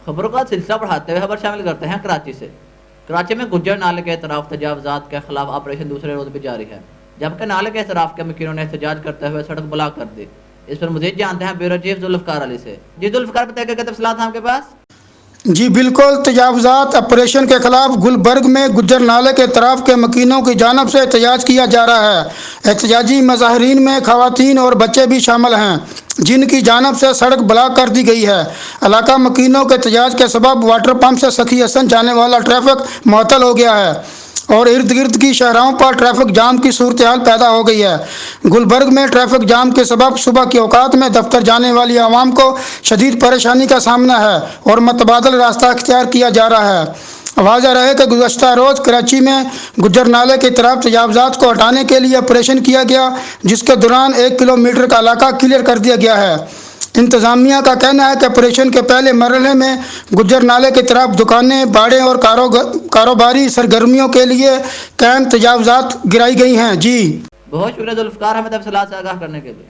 خبروں کا سلسلہ بڑھاتے ہوئے خبر شامل کرتے ہیں کراچی سے۔ کراچی میں گجر نالے کے اطراف تجاوزات کے خلاف آپریشن دوسرے روز بھی جاری ہے، جبکہ نالے کے اطراف کے مکینوں نے احتجاج کرتے ہوئے سڑک بلاک کر دی۔ اس پر مزید جانتے ہیں بیورو چیف ذوالفقار علی سے۔ جی ذوالفقار، بتائیے کہ تفصیلات ہیں آپ کے پاس؟ جی بالکل، تجاوزات آپریشن کے خلاف گلبرگ میں گجر نالے کے اطراف کے مکینوں کی جانب سے احتجاج کیا جا رہا ہے۔ احتجاجی مظاہرین میں خواتین اور بچے بھی شامل ہیں، جن کی جانب سے سڑک بلاک کر دی گئی ہے۔ علاقہ مکینوں کے احتجاج کے سبب واٹر پمپ سے سخی حسن جانے والا ٹریفک معطل ہو گیا ہے اور ارد گرد کی شہروں پر ٹریفک جام کی صورتحال پیدا ہو گئی ہے۔ گلبرگ میں ٹریفک جام کے سبب صبح کے اوقات میں دفتر جانے والی عوام کو شدید پریشانی کا سامنا ہے اور متبادل راستہ اختیار کیا جا رہا ہے۔ واضح رہے کہ گزشتہ روز کراچی میں گجر نالے کے طرف تجاوزات کو ہٹانے کے لیے آپریشن کیا گیا، جس کے دوران 1 کلومیٹر کا علاقہ کلیئر کر دیا گیا ہے۔ انتظامیہ کا کہنا ہے کہ آپریشن کے پہلے مرحلے میں گجر نالے کی طرف دکانیں، باڑیں اور کاروباری سرگرمیوں کے لیے قائم تجاوزات گرائی گئی ہیں۔ جی بہت شکریہ ذوالفقار، ہمیں تفصیلات سے آگاہ کرنے کے لیے۔